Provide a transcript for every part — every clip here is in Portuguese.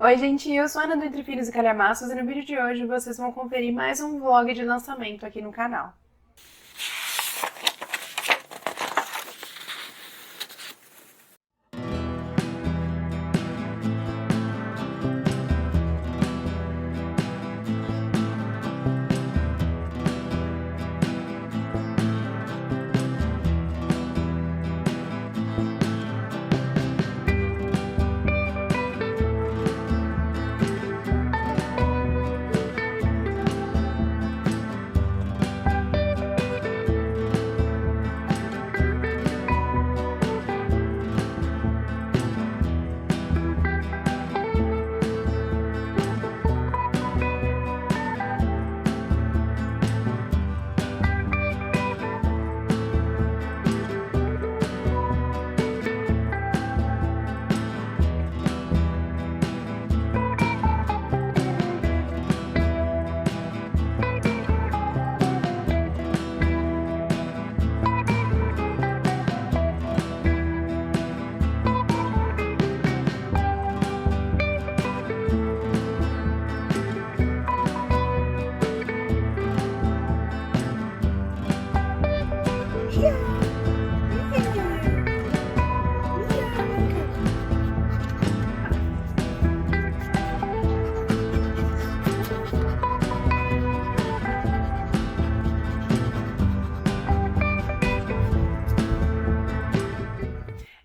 Oi, gente, eu sou a Ana do Entre Filhos e Calhamaços e no vídeo de hoje vocês vão conferir mais um vlog de lançamento aqui no canal.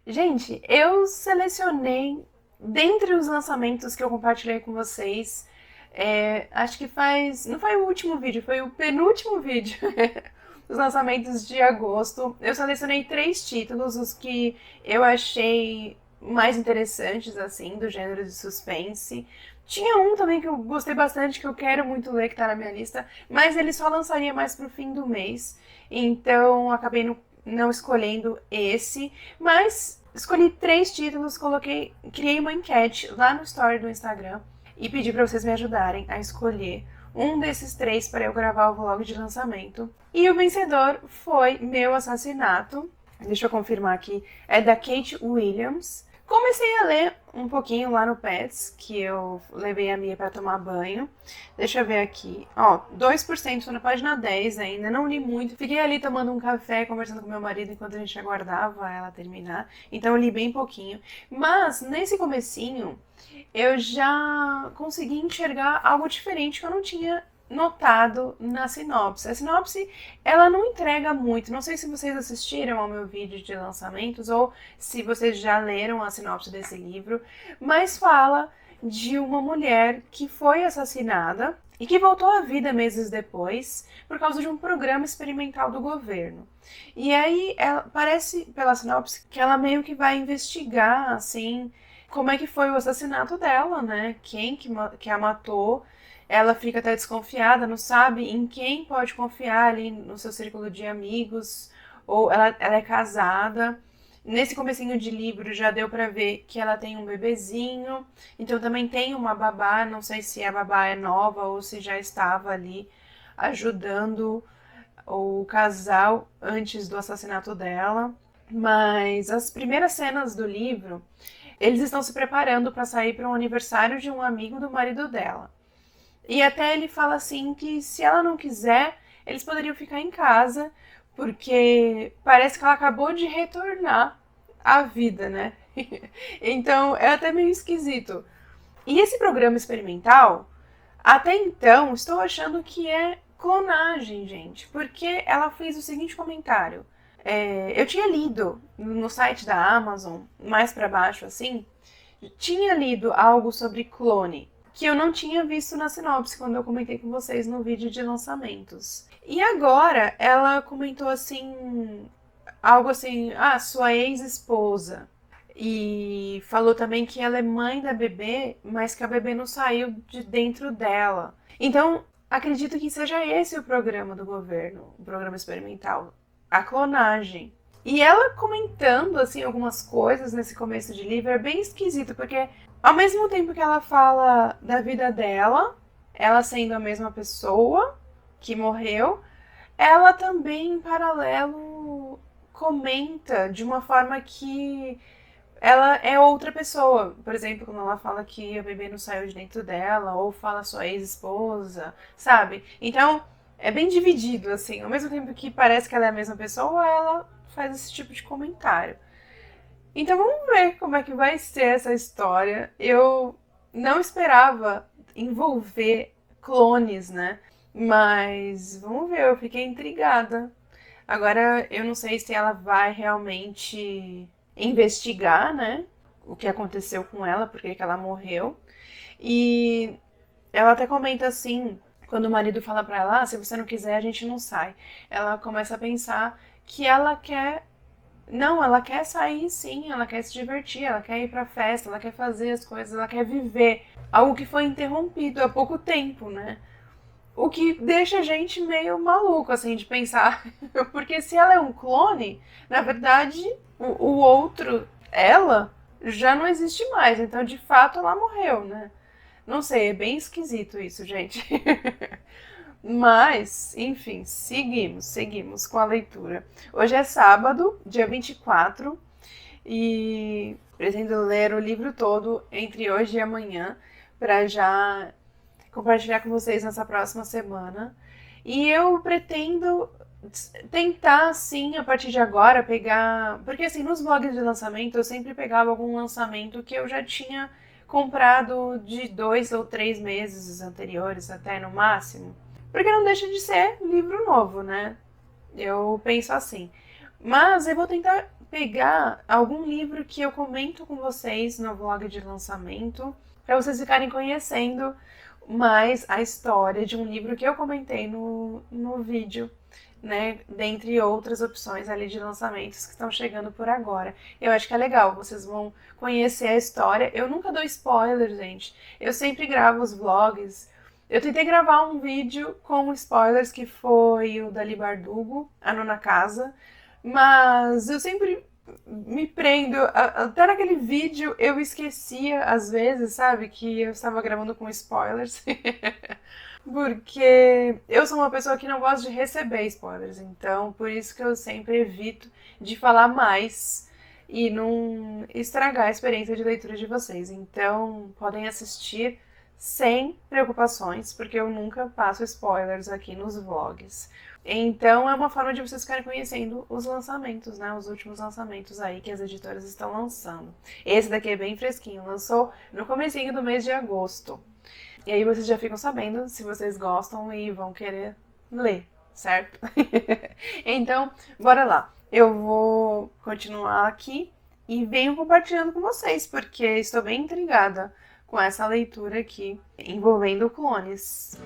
Gente, eu selecionei, dentre os lançamentos que eu compartilhei com vocês, acho que não foi o último vídeo, foi o penúltimo vídeo, os lançamentos de agosto. Eu selecionei 3 títulos, os que eu achei mais interessantes, assim, do gênero de suspense. Tinha um também que eu gostei bastante, que eu quero muito ler, que tá na minha lista, mas ele só lançaria mais pro fim do mês, então acabei não escolhendo esse, mas escolhi 3 títulos, criei uma enquete lá no story do Instagram e pedi para vocês me ajudarem a escolher um desses 3 para eu gravar o vlog de lançamento. E o vencedor foi Meu Assassinato. Deixa eu confirmar aqui. É da Kate Williams. Comecei a ler um pouquinho lá no Pets, que eu levei a Mia para tomar banho. Deixa eu ver aqui. Ó, 2% na página 10 ainda, não li muito. Fiquei ali tomando um café, conversando com meu marido enquanto a gente aguardava ela terminar. Então eu li bem pouquinho. Mas, nesse comecinho, eu já consegui enxergar algo diferente que eu não tinha notado na sinopse. A sinopse, ela não entrega muito. Não sei se vocês assistiram ao meu vídeo de lançamentos ou se vocês já leram a sinopse desse livro, mas fala de uma mulher que foi assassinada e que voltou à vida meses depois por causa de um programa experimental do governo. E aí, parece pela sinopse que ela meio que vai investigar, assim, como é que foi o assassinato dela, né? Quem que a matou. Ela fica até desconfiada, não sabe em quem pode confiar ali no seu círculo de amigos, ou ela é casada. Nesse comecinho de livro já deu pra ver que ela tem um bebezinho, então também tem uma babá, não sei se a babá é nova ou se já estava ali ajudando o casal antes do assassinato dela. Mas as primeiras cenas do livro, eles estão se preparando para sair para um aniversário de um amigo do marido dela. E até ele fala assim que se ela não quiser, eles poderiam ficar em casa, porque parece que ela acabou de retornar à vida, né? Então é até meio esquisito. E esse programa experimental, até então, estou achando que é clonagem, gente, porque ela fez o seguinte comentário. Eu tinha lido no site da Amazon, mais pra baixo assim, tinha lido algo sobre clone, que eu não tinha visto na sinopse quando eu comentei com vocês no vídeo de lançamentos. E agora ela comentou assim, algo assim, sua ex-esposa. E falou também que ela é mãe da bebê, mas que a bebê não saiu de dentro dela. Então, acredito que seja esse o programa do governo, o programa experimental, a clonagem. E ela comentando, assim, algumas coisas nesse começo de livro é bem esquisito, porque ao mesmo tempo que ela fala da vida dela, ela sendo a mesma pessoa que morreu, ela também, em paralelo, comenta de uma forma que ela é outra pessoa. Por exemplo, quando ela fala que o bebê não saiu de dentro dela, ou fala sua ex-esposa, sabe? Então, é bem dividido, assim. Ao mesmo tempo que parece que ela é a mesma pessoa, ela faz esse tipo de comentário. Então, vamos ver como é que vai ser essa história. Eu não esperava envolver clones, né? Mas vamos ver, eu fiquei intrigada. Agora, eu não sei se ela vai realmente investigar, né? O que aconteceu com ela, por que ela morreu. E ela até comenta assim, quando o marido fala pra ela, se você não quiser, a gente não sai. Ela começa a pensar que ela quer. Não, ela quer sair sim, ela quer se divertir, ela quer ir pra festa, ela quer fazer as coisas, ela quer viver. Algo que foi interrompido há pouco tempo, né? O que deixa a gente meio maluco, assim, de pensar. Porque se ela é um clone, na verdade, o outro, ela, já não existe mais. Então, de fato, ela morreu, né? Não sei, é bem esquisito isso, gente. Mas, enfim, seguimos com a leitura. Hoje é sábado, dia 24, e pretendo ler o livro todo entre hoje e amanhã, para já compartilhar com vocês nessa próxima semana. E eu pretendo tentar, assim, a partir de agora, pegar. Porque, assim, nos blogs de lançamento eu sempre pegava algum lançamento que eu já tinha comprado de 2 ou 3 meses anteriores, até no máximo. Porque não deixa de ser livro novo, né? Eu penso assim. Mas eu vou tentar pegar algum livro que eu comento com vocês no vlog de lançamento, para vocês ficarem conhecendo mais a história de um livro que eu comentei no vídeo, né? Dentre outras opções ali de lançamentos que estão chegando por agora. Eu acho que é legal, vocês vão conhecer a história. Eu nunca dou spoiler, gente. Eu sempre gravo os vlogs. Eu tentei gravar um vídeo com spoilers, que foi o da Libardugo, A Nona Casa, mas eu sempre me prendo, até naquele vídeo eu esquecia, às vezes, sabe, que eu estava gravando com spoilers, porque eu sou uma pessoa que não gosta de receber spoilers, então por isso que eu sempre evito de falar mais e não estragar a experiência de leitura de vocês. Então podem assistir sem preocupações, porque eu nunca passo spoilers aqui nos vlogs. Então é uma forma de vocês ficarem conhecendo os lançamentos, né? Os últimos lançamentos aí que as editoras estão lançando. Esse daqui é bem fresquinho, lançou no comecinho do mês de agosto. E aí vocês já ficam sabendo se vocês gostam e vão querer ler, certo? Então, bora lá. Eu vou continuar aqui e venho compartilhando com vocês, porque estou bem intrigada com essa leitura aqui envolvendo clones.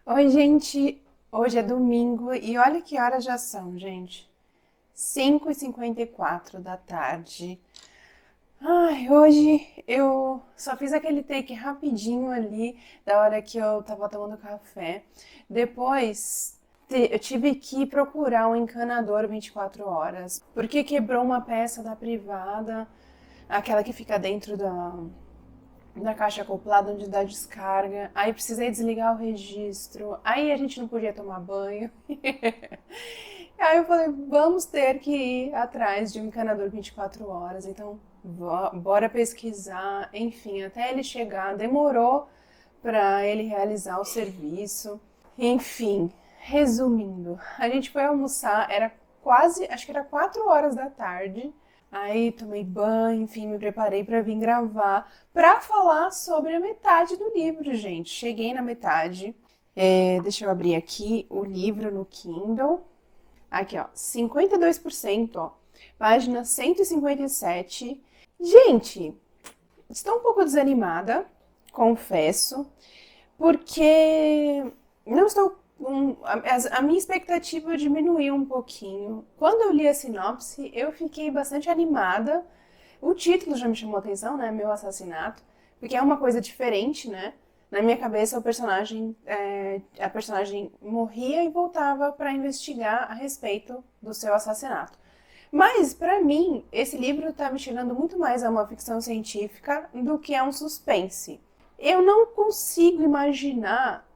Oi, gente! Hoje é domingo e olha que horas já são, gente. 5h54 da tarde. Ai, hoje eu só fiz aquele take rapidinho ali da hora que eu tava tomando café. Depois eu tive que procurar um encanador 24 horas, porque quebrou uma peça da privada, aquela que fica dentro da caixa acoplada onde dá descarga. Aí precisei desligar o registro. Aí a gente não podia tomar banho. Aí eu falei, vamos ter que ir atrás de um encanador 24 horas. Então, bora pesquisar. Enfim, até ele chegar, demorou para ele realizar o serviço. Enfim, resumindo, a gente foi almoçar, era quase, acho que era 4 horas da tarde. Aí tomei banho, enfim, me preparei para vir gravar, para falar sobre a metade do livro, gente. Cheguei na metade. Deixa eu abrir aqui o livro no Kindle. Aqui, ó, 52%, ó. página 157. Gente, estou um pouco desanimada, confesso, porque não estou a minha expectativa diminuiu um pouquinho. Quando eu li a sinopse, eu fiquei bastante animada. O título já me chamou a atenção, né? Meu Assassinato, porque é uma coisa diferente, né? Na minha cabeça, a personagem morria e voltava para investigar a respeito do seu assassinato. Mas, para mim, esse livro está me tirando muito mais a uma ficção científica do que a um suspense. Eu não consigo imaginar,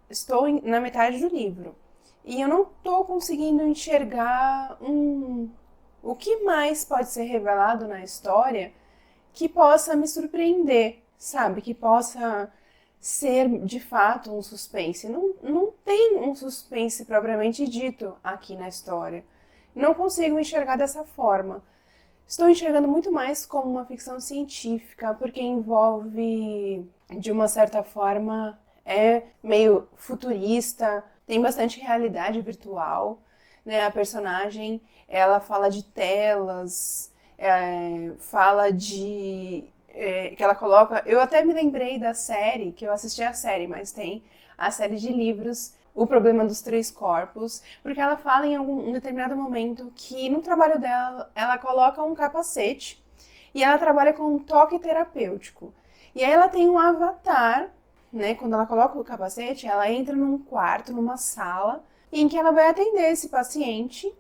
na metade do livro, e eu não estou conseguindo enxergar o que mais pode ser revelado na história que possa me surpreender, sabe? Que possa ser, de fato, um suspense. Não tem um suspense propriamente dito aqui na história. Não consigo enxergar dessa forma. Estou enxergando muito mais como uma ficção científica, porque envolve, de uma certa forma, é meio futurista, tem bastante realidade virtual, né? A personagem, ela fala de telas, fala de... que ela coloca... Eu até me lembrei da série, que eu assisti a série, mas tem a série de livros O Problema dos Três Corpos, porque ela fala em um determinado momento que no trabalho dela, ela coloca um capacete e ela trabalha com um toque terapêutico. E aí ela tem um avatar, né? Quando ela coloca o capacete, ela entra num quarto, numa sala, em que ela vai atender esse paciente.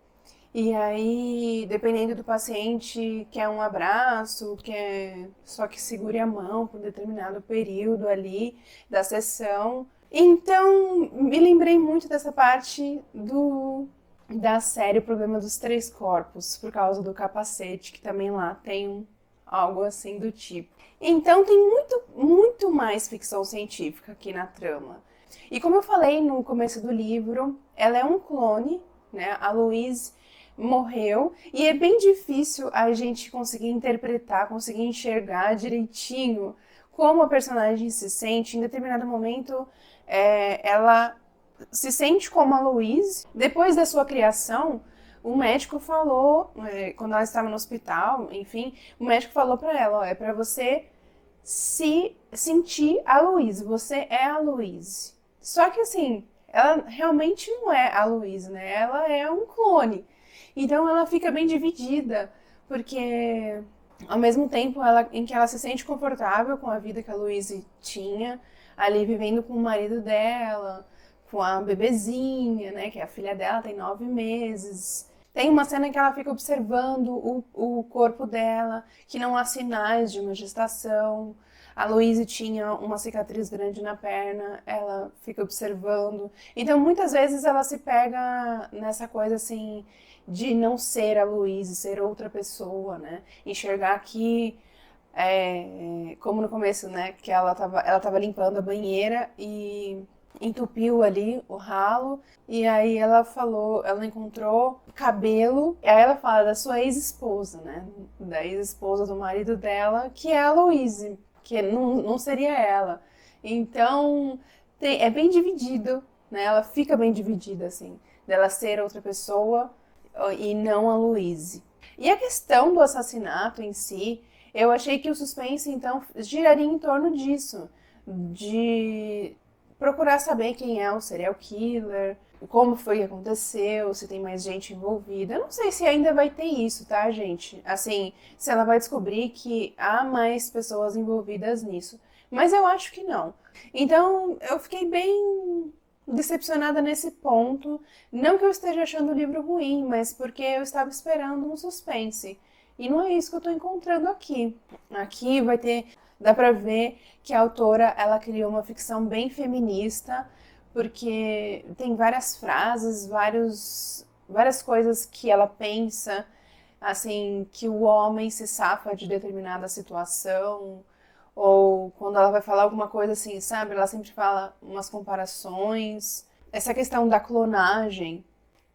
E aí, dependendo do paciente, quer um abraço, quer só que segure a mão por um determinado período ali da sessão. Então, me lembrei muito dessa parte da série O Problema dos Três Corpos, por causa do capacete, que também lá tem algo assim do tipo. Então, tem muito mais ficção científica aqui na trama. E como eu falei no começo do livro, ela é um clone, né? A Louise morreu, e é bem difícil a gente conseguir interpretar, conseguir enxergar direitinho como a personagem se sente. Em determinado momento, ela se sente como a Louise. Depois da sua criação, o médico falou, quando ela estava no hospital, enfim, o médico falou para ela, ó, é para você se sentir a Louise, você é a Louise. Só que assim, ela realmente não é a Louise, né? Ela é um clone. Então ela fica bem dividida, porque ao mesmo tempo em que ela se sente confortável com a vida que a Louise tinha, ali vivendo com o marido dela, com a bebezinha, né, que é a filha dela, tem 9 meses. Tem uma cena em que ela fica observando o corpo dela, que não há sinais de uma gestação. A Louise tinha uma cicatriz grande na perna, ela fica observando. Então, muitas vezes ela se pega nessa coisa assim de não ser a Louise, ser outra pessoa, né? Enxergar que, como no começo, né? Que ela tava limpando a banheira e entupiu ali o ralo, e aí ela encontrou cabelo, e aí ela fala da sua ex-esposa, né? Da ex-esposa do marido dela, que é a Louise, que não seria ela. Então, é bem dividido, né? Ela fica bem dividida, assim, dela ser outra pessoa e não a Louise. E a questão do assassinato em si, eu achei que o suspense, então, giraria em torno disso, de procurar saber quem é o serial killer, como foi que aconteceu, se tem mais gente envolvida. Eu não sei se ainda vai ter isso, tá, gente? Assim, se ela vai descobrir que há mais pessoas envolvidas nisso. Mas eu acho que não. Então, eu fiquei bem decepcionada nesse ponto. Não que eu esteja achando o livro ruim, mas porque eu estava esperando um suspense. E não é isso que eu estou encontrando aqui. Aqui dá pra ver que a autora, ela criou uma ficção bem feminista, porque tem várias frases, várias coisas que ela pensa, assim, que o homem se safa de determinada situação, ou quando ela vai falar alguma coisa assim, sabe? Ela sempre fala umas comparações. Essa questão da clonagem,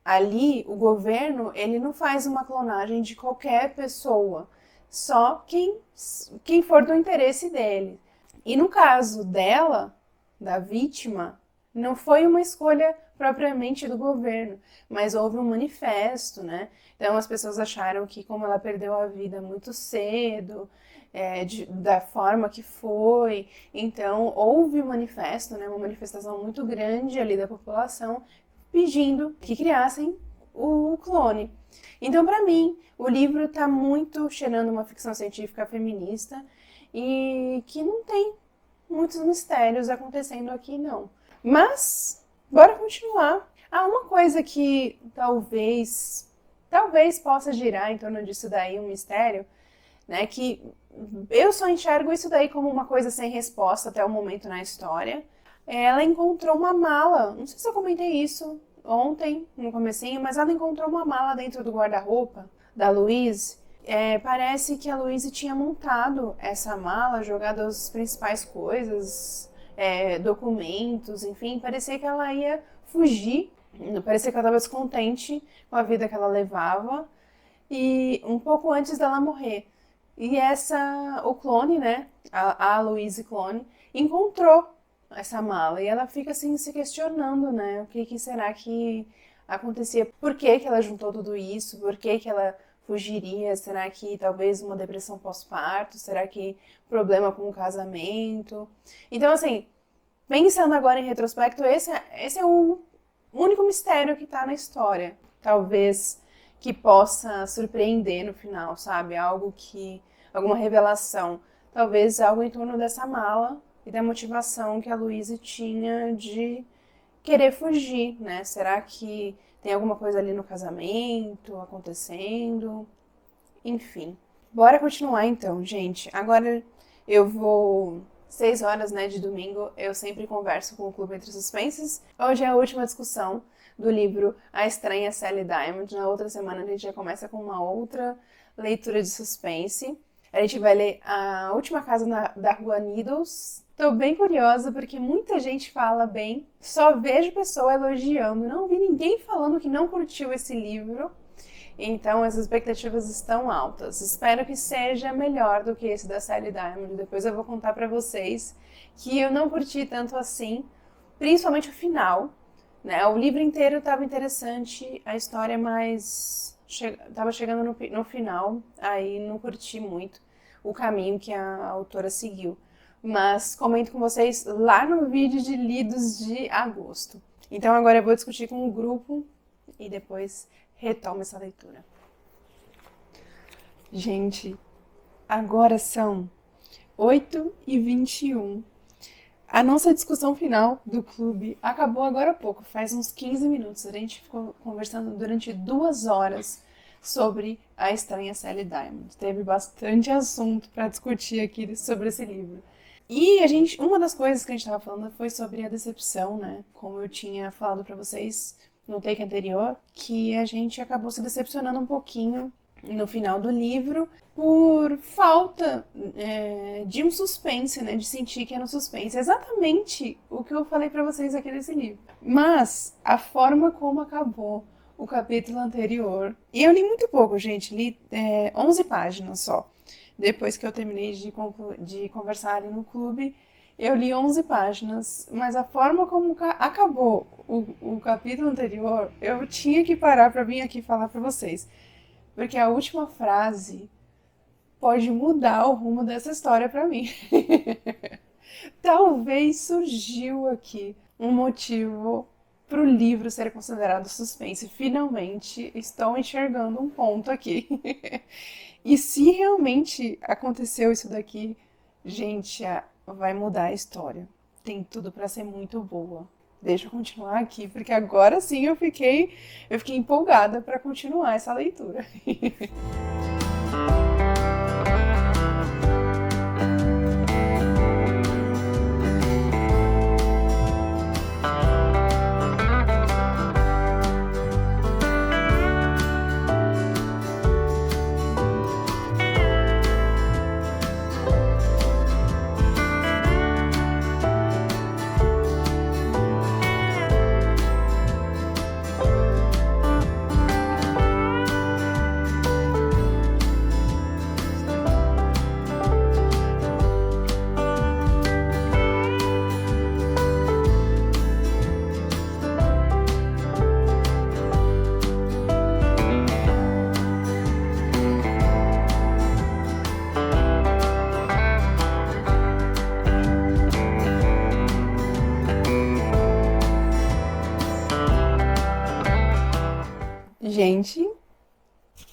ali o governo, ele não faz uma clonagem de qualquer pessoa, só quem for do interesse dele. E no caso dela, da vítima, Não foi uma escolha propriamente do governo, mas houve um manifesto, né? Então as pessoas acharam que como ela perdeu a vida muito cedo, da forma que foi, então houve um manifesto, né? Uma manifestação muito grande ali da população pedindo que criassem o clone. Então, para mim, o livro está muito cheirando uma ficção científica feminista e que não tem muitos mistérios acontecendo aqui, não. Mas, bora continuar. Há uma coisa que talvez possa girar em torno disso daí, um mistério, né? Que eu só enxergo isso daí como uma coisa sem resposta até o momento na história. Ela encontrou uma mala, não sei se eu comentei isso ontem, no comecinho, mas ela encontrou uma mala dentro do guarda-roupa da Louise. Parece que a Louise tinha montado essa mala, jogado as principais coisas, documentos, enfim, parecia que ela ia fugir, parecia que ela estava descontente com a vida que ela levava, e um pouco antes dela morrer. E o clone, né, a Louise clone, encontrou essa mala e ela fica assim se questionando, né, o que será que acontecia, por que ela juntou tudo isso, por que ela fugiria, será que talvez uma depressão pós-parto, será que problema com o casamento. Então assim, pensando agora em retrospecto, esse é o único mistério que tá na história, talvez que possa surpreender no final, sabe, alguma revelação, talvez algo em torno dessa mala e da motivação que a Louise tinha de querer fugir, né? Será que tem alguma coisa ali no casamento acontecendo? Enfim. Bora continuar então, gente. Agora eu vou 6 horas, né, de domingo, eu sempre converso com o Clube Entre Suspenses. Hoje é a última discussão do livro A Estranha Sally Diamond. Na outra semana a gente já começa com uma outra leitura de suspense. A gente vai ler A Última Casa da Rua Needles. Tô bem curiosa porque muita gente fala bem, só vejo pessoa elogiando, não vi ninguém falando que não curtiu esse livro, então as expectativas estão altas. Espero que seja melhor do que esse da Sally Diamond, depois eu vou contar pra vocês que eu não curti tanto assim, principalmente o final, né? O livro inteiro estava interessante, a história estava chegando no final, aí não curti muito o caminho que a autora seguiu. Mas comento com vocês lá no vídeo de lidos de agosto. Então agora eu vou discutir com o grupo e depois retomo essa leitura. Gente, agora são 8h21. A nossa discussão final do clube acabou agora há pouco, faz uns 15 minutos. A gente ficou conversando durante 2 horas sobre A Estranha Sally Diamond. Teve bastante assunto para discutir aqui sobre esse livro. E uma das coisas que a gente estava falando foi sobre a decepção, né? Como eu tinha falado para vocês no take anterior, que a gente acabou se decepcionando um pouquinho no final do livro por falta de um suspense, né? De sentir que era um suspense. Exatamente o que eu falei para vocês aqui nesse livro. Mas a forma como acabou o capítulo anterior... E eu li muito pouco, gente. Li 11 páginas só. Depois que eu terminei de conversar ali no clube, eu li 11 páginas, mas a forma como acabou o capítulo anterior, eu tinha que parar para vir aqui falar para vocês. Porque a última frase pode mudar o rumo dessa história para mim. Talvez surgiu aqui um motivo para o livro ser considerado suspense. Finalmente estou enxergando um ponto aqui. E se realmente aconteceu isso daqui, gente, vai mudar a história. Tem tudo para ser muito boa. Deixa eu continuar aqui, porque agora sim eu fiquei empolgada para continuar essa leitura. Gente,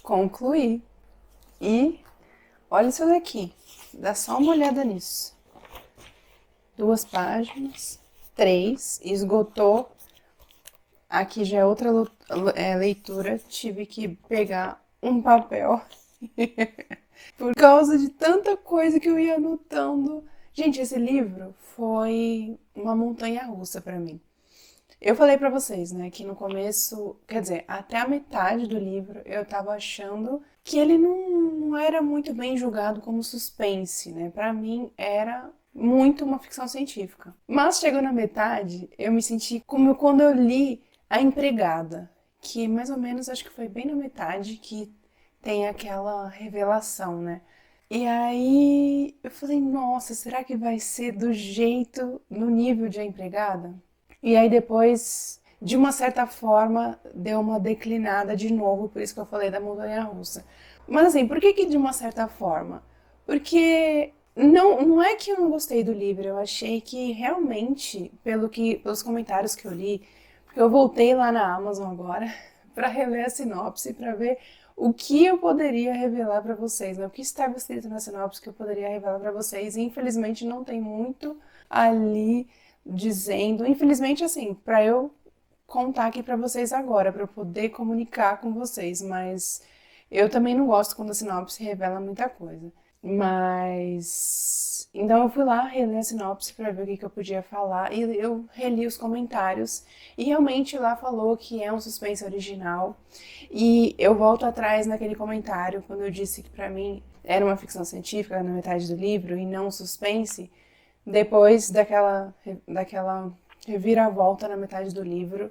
concluí. E olha isso daqui. Dá só uma olhada nisso. 2 páginas, 3, esgotou. Aqui já é outra leitura. Tive que pegar um papel por causa de tanta coisa que eu ia anotando. Gente, esse livro foi uma montanha-russa pra mim. Eu falei pra vocês, né, que no começo, quer dizer, até a metade do livro, eu tava achando que ele não era muito bem julgado como suspense, né? Pra mim era muito uma ficção científica. Mas chegou na metade, eu me senti como quando eu li A Empregada, que mais ou menos acho que foi bem na metade que tem aquela revelação, né? E aí eu falei, nossa, será que vai ser do jeito, no nível de A Empregada? E aí depois, de uma certa forma, deu uma declinada de novo, por isso que eu falei da montanha-russa. Mas assim, por que de uma certa forma? Porque não é que eu não gostei do livro, eu achei que realmente, pelos comentários que eu li, porque eu voltei lá na Amazon agora para reler a sinopse, para ver o que eu poderia revelar para vocês, né? O que estava escrito na sinopse que eu poderia revelar para vocês, e infelizmente não tem muito ali dizendo, infelizmente assim, para eu contar aqui para vocês agora, para eu poder comunicar com vocês, mas eu também não gosto quando a sinopse revela muita coisa. Mas então eu fui lá reler a sinopse para ver o que eu podia falar e eu reli os comentários e realmente lá falou que é um suspense original. E eu volto atrás naquele comentário quando eu disse que para mim era uma ficção científica na metade do livro e não um suspense. Depois daquela reviravolta na metade do livro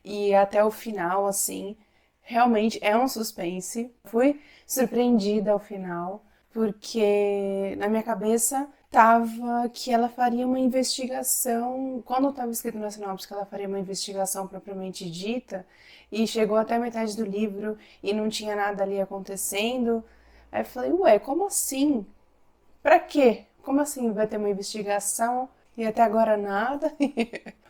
e até o final, assim, realmente é um suspense. Fui surpreendida ao final, porque na minha cabeça tava que ela faria uma investigação, quando estava escrito na sinopse que ela faria uma investigação propriamente dita, e chegou até a metade do livro e não tinha nada ali acontecendo. Aí eu falei, ué, como assim? Pra quê? Como assim vai ter uma investigação e até agora nada?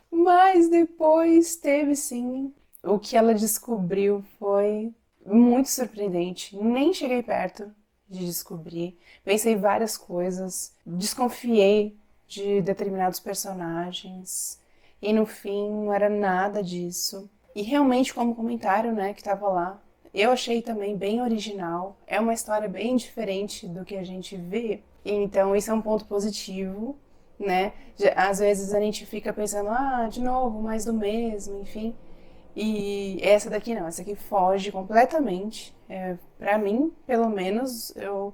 Mas depois teve sim. O que ela descobriu foi muito surpreendente. Nem cheguei perto de descobrir. Pensei várias coisas, desconfiei de determinados personagens e no fim não era nada disso. E realmente, como comentário, né, que estava lá, eu achei também bem original. É uma história bem diferente do que a gente vê. Então, isso é um ponto positivo, né? Às vezes a gente fica pensando, de novo, mais do mesmo, enfim. E essa daqui não, essa aqui foge completamente. Pra mim, pelo menos, eu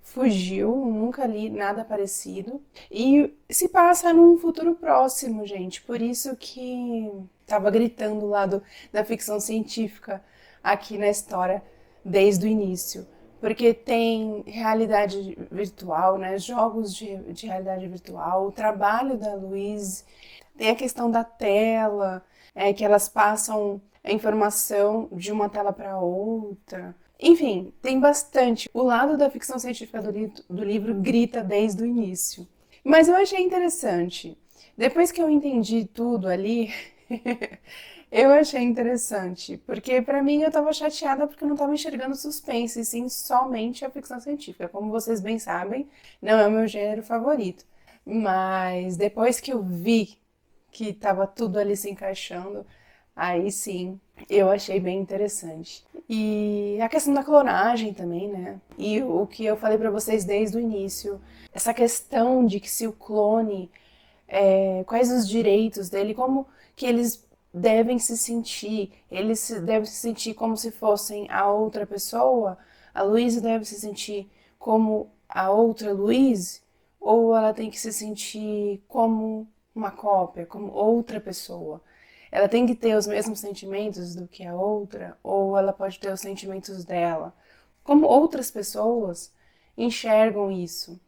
fugiu, nunca li nada parecido. E se passa num futuro próximo, gente. Por isso que tava gritando lá da ficção científica aqui na história desde o início. Porque tem realidade virtual, né? Jogos de realidade virtual, o trabalho da Louise, tem a questão da tela, que elas passam a informação de uma tela para outra. Enfim, tem bastante. O lado da ficção científica do livro grita desde o início. Mas eu achei interessante. Depois que eu entendi tudo ali, eu achei interessante. Porque pra mim eu tava chateada porque eu não tava enxergando suspense, e sim somente a ficção científica. Como vocês bem sabem, não é o meu gênero favorito. Mas depois que eu vi que tava tudo ali se encaixando, aí sim, eu achei bem interessante. E a questão da clonagem também, né? E o que eu falei pra vocês desde o início, essa questão de que se o clone, quais os direitos dele, como que eles devem se sentir, devem se sentir como se fossem a outra pessoa, a Louise deve se sentir como a outra Louise, ou ela tem que se sentir como uma cópia, como outra pessoa. Ela tem que ter os mesmos sentimentos do que a outra, ou ela pode ter os sentimentos dela. Como outras pessoas enxergam isso.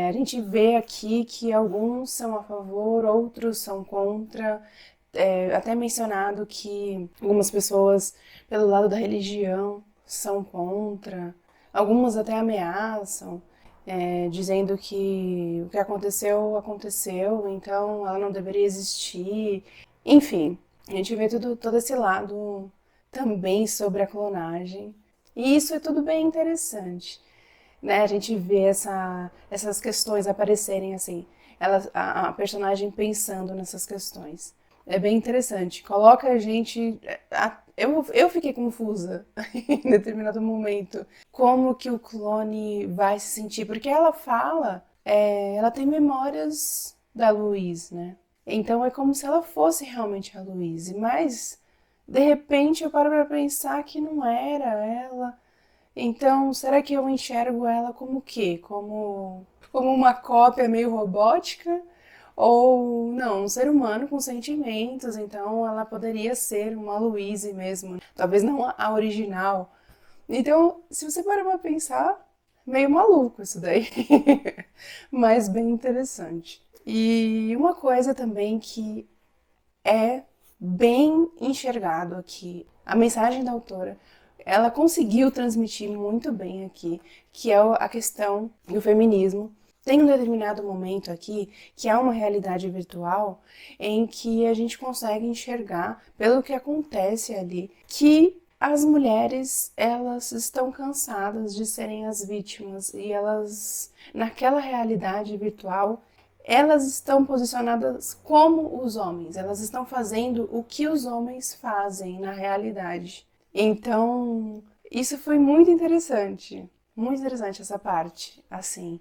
A gente vê aqui que alguns são a favor, outros são contra. Até mencionado que algumas pessoas, pelo lado da religião, são contra. Algumas até ameaçam, dizendo que o que aconteceu, aconteceu, então ela não deveria existir. Enfim, a gente vê todo esse lado também sobre a clonagem. E isso é tudo bem interessante, né? A gente vê essas questões aparecerem assim, a personagem pensando nessas questões. É bem interessante. Coloca a gente. Eu fiquei confusa em determinado momento. Como que o clone vai se sentir? Porque ela fala, ela tem memórias da Louise, né? Então é como se ela fosse realmente a Louise, mas de repente eu paro pra pensar que não era ela. Então, será que eu enxergo ela como o quê? Como uma cópia meio robótica? Ou não, um ser humano com sentimentos, então ela poderia ser uma Louise mesmo, talvez não a original. Então, se você parar pra pensar, meio maluco isso daí, mas bem interessante. E uma coisa também que é bem enxergado aqui, a mensagem da autora, ela conseguiu transmitir muito bem aqui, que é a questão do feminismo. Tem um determinado momento aqui que há uma realidade virtual em que a gente consegue enxergar, pelo que acontece ali, que as mulheres, elas estão cansadas de serem as vítimas e elas, naquela realidade virtual, elas estão posicionadas como os homens, elas estão fazendo o que os homens fazem na realidade. Então, isso foi muito interessante essa parte, assim.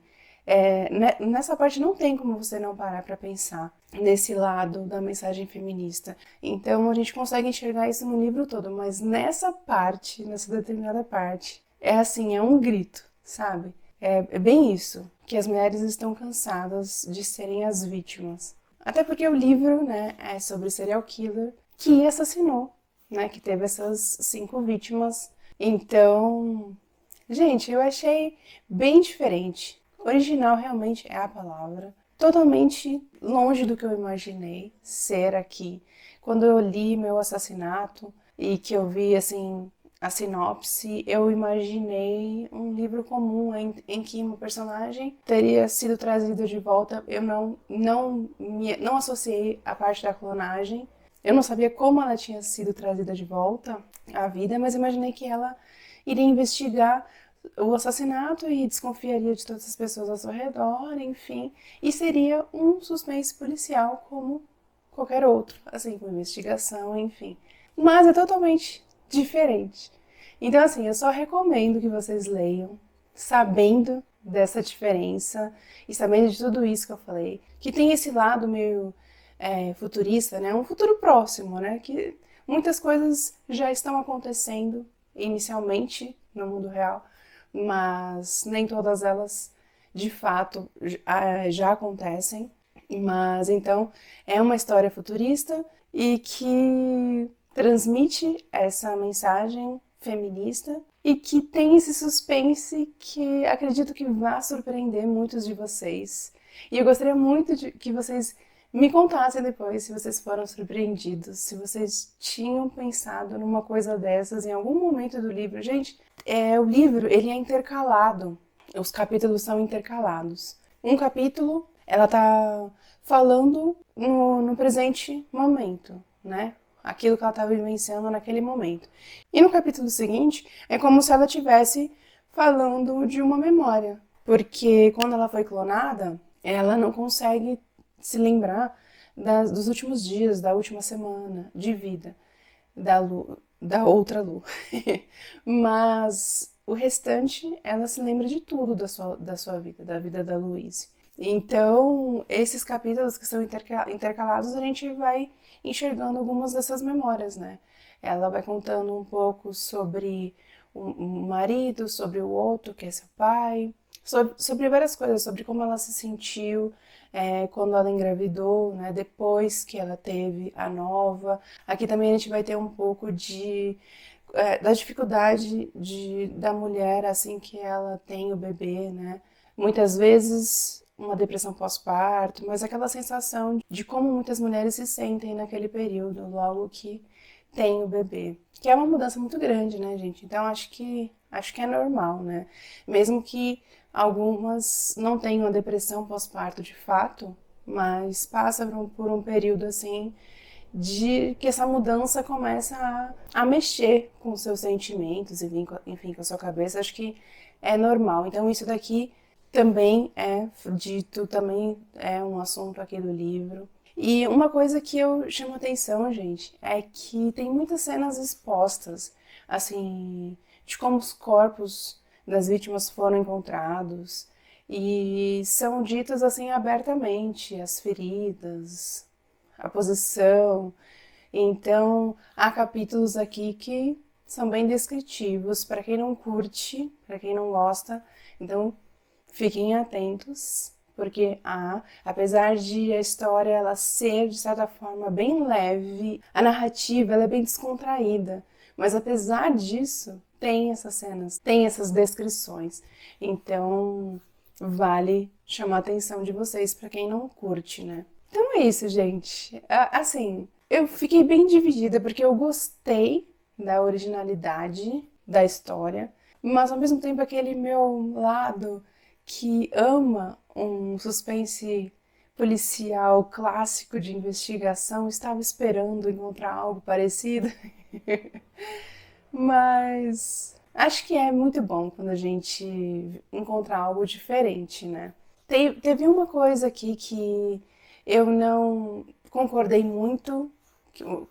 Nessa parte não tem como você não parar para pensar nesse lado da mensagem feminista. Então a gente consegue enxergar isso no livro todo, mas nessa parte, nessa determinada parte, é assim, é um grito, sabe? É bem isso, que as mulheres estão cansadas de serem as vítimas. Até porque o livro, né, é sobre o serial killer que assassinou, né, que teve essas 5 vítimas. Então, gente, eu achei bem diferente. Original realmente é a palavra. Totalmente longe do que eu imaginei ser aqui. Quando eu li Meu Assassinato e que eu vi, assim, a sinopse, eu imaginei um livro comum em que uma personagem teria sido trazida de volta. Eu não associei a parte da clonagem. Eu não sabia como ela tinha sido trazida de volta à vida, mas imaginei que ela iria investigar o assassinato e desconfiaria de todas as pessoas ao seu redor, enfim, e seria um suspense policial como qualquer outro, assim, com investigação, enfim. Mas é totalmente diferente. Então, assim, eu só recomendo que vocês leiam, sabendo dessa diferença e sabendo de tudo isso que eu falei, que tem esse lado meio futurista, né? Um futuro próximo, né? Que muitas coisas já estão acontecendo inicialmente no mundo real, mas nem todas elas de fato já acontecem. Mas então é uma história futurista e que transmite essa mensagem feminista e que tem esse suspense que acredito que vai surpreender muitos de vocês. E eu gostaria muito de que vocês me contassem depois se vocês foram surpreendidos, se vocês tinham pensado numa coisa dessas em algum momento do livro. Gente, o livro ele é intercalado, os capítulos são intercalados. Um capítulo, ela tá falando no presente momento, né? Aquilo que ela estava vivenciando naquele momento. E no capítulo seguinte, é como se ela estivesse falando de uma memória. Porque quando ela foi clonada, ela não consegue se lembrar dos últimos dias, da última semana de vida da Lu, da outra Lu. Mas o restante, ela se lembra de tudo da sua vida, da vida da Louise. Então, esses capítulos que são intercalados, a gente vai enxergando algumas dessas memórias, né? Ela vai contando um pouco sobre o marido, sobre o outro, que é seu pai, sobre várias coisas, sobre como ela se sentiu quando ela engravidou, né? Depois que ela teve a nova. Aqui também a gente vai ter um pouco da dificuldade da mulher assim que ela tem o bebê, né? Muitas vezes uma depressão pós-parto, mas aquela sensação de como muitas mulheres se sentem naquele período, logo que tem o bebê. Que é uma mudança muito grande, né, gente? Então acho que é normal, né? Mesmo que algumas não tenham a depressão pós-parto de fato, mas passam por um período assim de que essa mudança começa a mexer com os seus sentimentos, enfim, com a sua cabeça. Acho que é normal. Então isso daqui também é dito, também é um assunto aqui do livro. E uma coisa que eu chamo atenção, gente, é que tem muitas cenas expostas, assim, de como os corpos das vítimas foram encontrados e são ditas assim abertamente, as feridas, a posição. Então, há capítulos aqui que são bem descritivos para quem não curte, para quem não gosta. Então, fiquem atentos, porque apesar de a história ela ser de certa forma bem leve, a narrativa ela é bem descontraída. Mas apesar disso, tem essas cenas, tem essas descrições. Então, vale chamar a atenção de vocês para quem não curte, né? Então é isso, gente. Assim, eu fiquei bem dividida porque eu gostei da originalidade da história, mas ao mesmo tempo aquele meu lado que ama um suspense policial clássico de investigação estava esperando encontrar algo parecido. Mas acho que é muito bom quando a gente encontra algo diferente, né? Teve uma coisa aqui que eu não concordei muito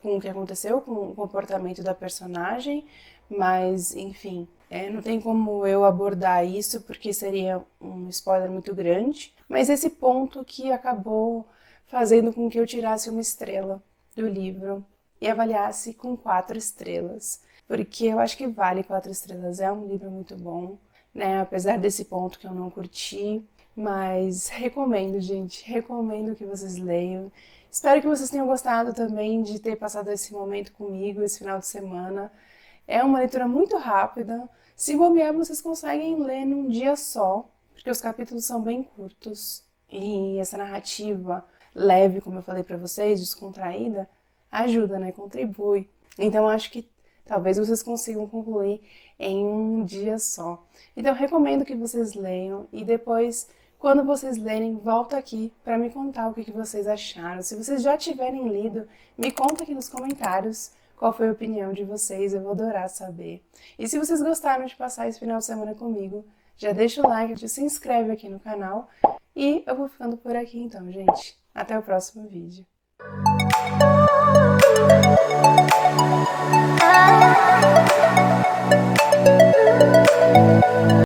com o que aconteceu, com o comportamento da personagem, mas enfim, não tem como eu abordar isso porque seria um spoiler muito grande. Mas esse ponto que acabou fazendo com que eu tirasse uma estrela do livro e avaliasse com 4 estrelas, porque eu acho que vale 4 estrelas. É um livro muito bom, né? Apesar desse ponto que eu não curti, mas recomendo, gente, recomendo que vocês leiam. Espero que vocês tenham gostado também de ter passado esse momento comigo, esse final de semana. É uma leitura muito rápida. Se bobear, vocês conseguem ler num dia só, porque os capítulos são bem curtos. E essa narrativa leve, como eu falei pra vocês, descontraída, ajuda, né? Contribui. Então, acho que talvez vocês consigam concluir em um dia só. Então, recomendo que vocês leiam e depois, quando vocês lerem, volta aqui para me contar o que vocês acharam. Se vocês já tiverem lido, me conta aqui nos comentários qual foi a opinião de vocês, eu vou adorar saber. E se vocês gostaram de passar esse final de semana comigo, já deixa o like, se inscreve aqui no canal e eu vou ficando por aqui então, gente. Até o próximo vídeo.